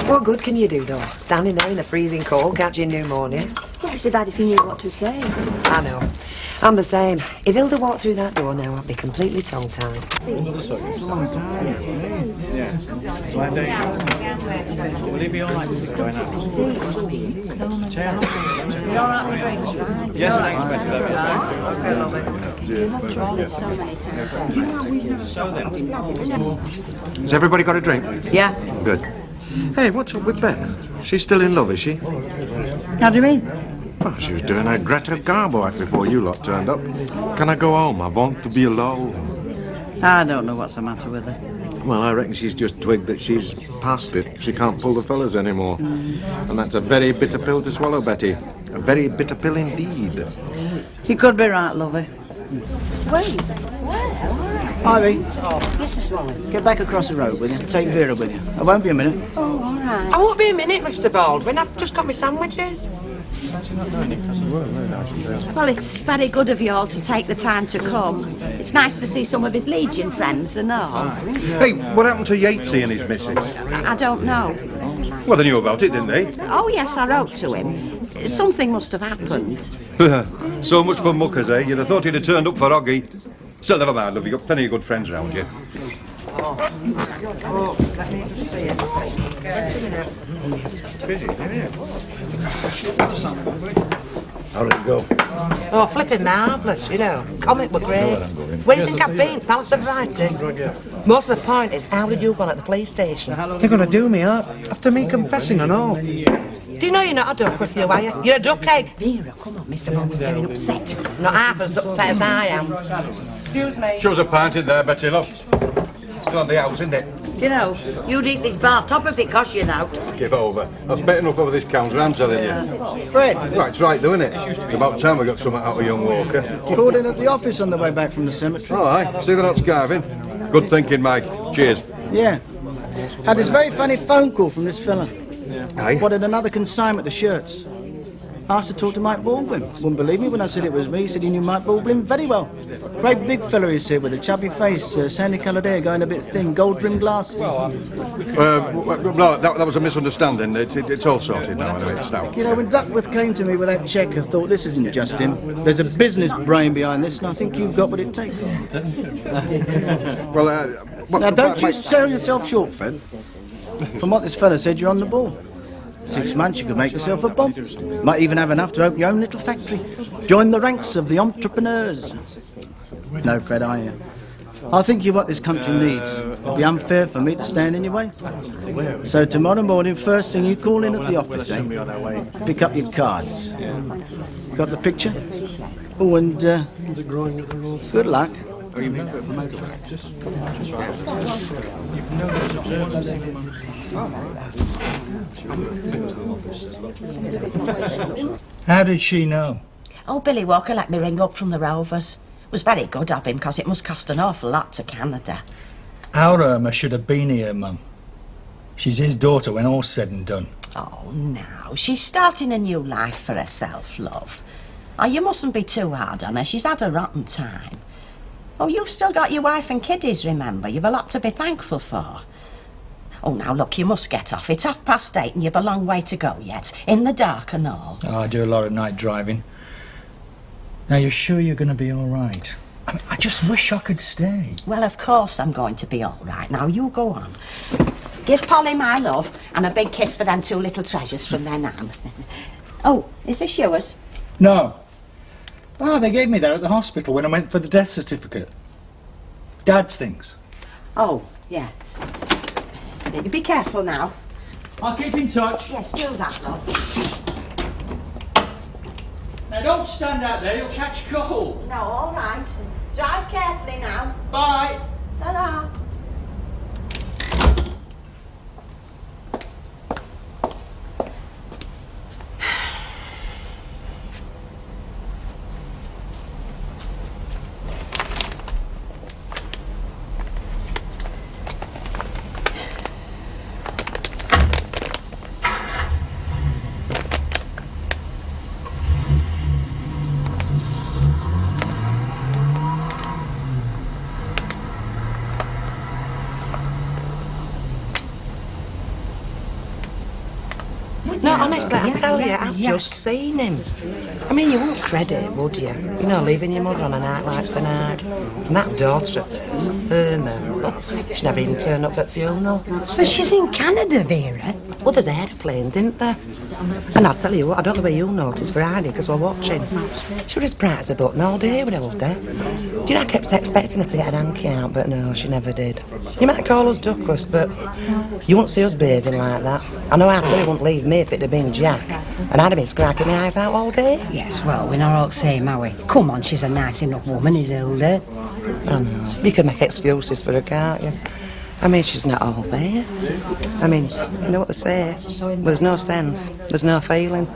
What good can you do, though? Standing there in the freezing cold, catching pneumonia? Well, it'd be bad if you knew what to say. I know. I'm the same. If Hilda walked through that door now, I'd be completely tongue-tied. It's a long time. Yeah. So I say, will he be all right with going out? Yes, thanks, Has everybody got a drink? Yeah. Good. Hey, what's up with Ben? She's still in love, is she? How do you mean? Oh, she was doing her Greta Garbo act before you lot turned up. Can I go home? I want to be alone. I don't know what's the matter with her. Well, I reckon she's just twigged that she's past it. She can't pull the fellas anymore. And that's a very bitter pill to swallow, Betty. A very bitter pill indeed. You could be right, lovey. Wait. Ivy, Yes, Miss Waller. get back across the road with you. Take Vera with you. I won't be a minute. Oh, all right. I won't be a minute, Mr. Baldwin. I've just got my sandwiches. Well, it's very good of you all to take the time to come. It's nice to see some of his Legion friends and all. Hey, what happened to Yatesy and his missus? I don't know. Well, they knew about it, didn't they? Oh, yes, I wrote to him. Something must have happened. So much for muckers, eh? You'd have thought he'd have turned up for Oggy. Still, never mind, love. You've got plenty of good friends around you. How did it go? Oh, flipping marvellous, you know. Comic were great. Where do you think I've been? Palace of Varieties? Most of the point is, how did you go at the police station? They're going to do me up, after me confessing and all. Do you know you're not a duck with you, are you? You're a duck egg. Vera, come on, Mr. Baldwin's getting upset. Not half as upset as I am. Excuse me. Shows a pint in there, Betty, love. Still on the house, isn't it? Do you know, you'd eat this bar top if it cost you an out. Give over. I've spent enough over this counter, I'm telling you. Fred, Right, it's right, though, isn't it? It's about time we got something out of young Walker. called in at the office on the way back from the cemetery. All right, see they're not scarving. Good thinking, Mike. Cheers. Yeah. Had this very funny phone call from this fella. Aye? Wanted another consignment of shirts. Asked to talk to Mike Baldwin. Wouldn't believe me when I said it was me. He said he knew Mike Baldwin very well. Great big fella, he said, with a chubby face, sandy-coloured hair, going a bit thin, gold-rimmed glasses. No, that was a misunderstanding. It's all sorted now, anyway. It's now. You know, when Duckworth came to me with that cheque, I thought, this isn't just him. There's a business brain behind this, and I think you've got what it takes. Well, Now, don't you sell yourself short, Fred. From what this fella said, you're on the ball. 6 months, you could make yourself a bomb. Might even have enough to open your own little factory. Join the ranks of the entrepreneurs. No, Fred, I think you're what this country needs. It'd be unfair for me to stand in your way. So tomorrow morning, first thing, you call in at the office, eh? Pick up your cards. Got the picture? Oh, and good luck. Oh, you mean for motorbike? Just How did she know? Oh, Billy Walker let me ring up from the Rovers. It was very good of him, because it must cost an awful lot to Canada. Our Irma should have been here, Mum. She's his daughter when all's said and done. Oh, no. She's starting a new life for herself, love. Oh, you mustn't be too hard on her. She's had a rotten time. Oh, you've still got your wife and kiddies, remember. You've a lot to be thankful for. Oh, now, look, you must get off. It's 8:30 and you've a long way to go yet, in the dark and all. Oh, I do a lot of night driving. Now, you're sure you're going to be all right? I mean, I just wish I could stay. Well, of course I'm going to be all right. Now, you go on. Give Polly my love and a big kiss for them 2 little treasures from their nan. Oh, is this yours? No. Oh, they gave me that at the hospital when I went for the death certificate. Dad's things. Oh, yeah. You be careful now. I'll keep in touch. Yes, do that, love. Now, don't stand out there, you'll catch cold. No, all right. Drive carefully now. Bye. Ta-da. No, honestly, I tell you, I've just seen him. I mean, you wouldn't credit, would you? You know, leaving your mother on a night like tonight. And that daughter of hers, she never even turned up at the funeral. But she's in Canada, Vera. Well, there's aeroplanes, isn't there? And I'll tell you what, I don't know where you noticed, but I did, because we're watching. She was as bright as a button all day with Hilda. Do you know, I kept expecting her to get an hanky out, but no, she never did. You might call us duckless, but you won't see us behaving like that. I know our Tilly wouldn't leave me if it'd have been Jack. And I'd have been scraping my eyes out all day. Yes, well, we're not all the same, are we? Come on, she's a nice enough woman, is Hilda. I know. You can make excuses for her, can't you? I mean, she's not all there. I mean, you know what they say? There's no sense. There's no feeling.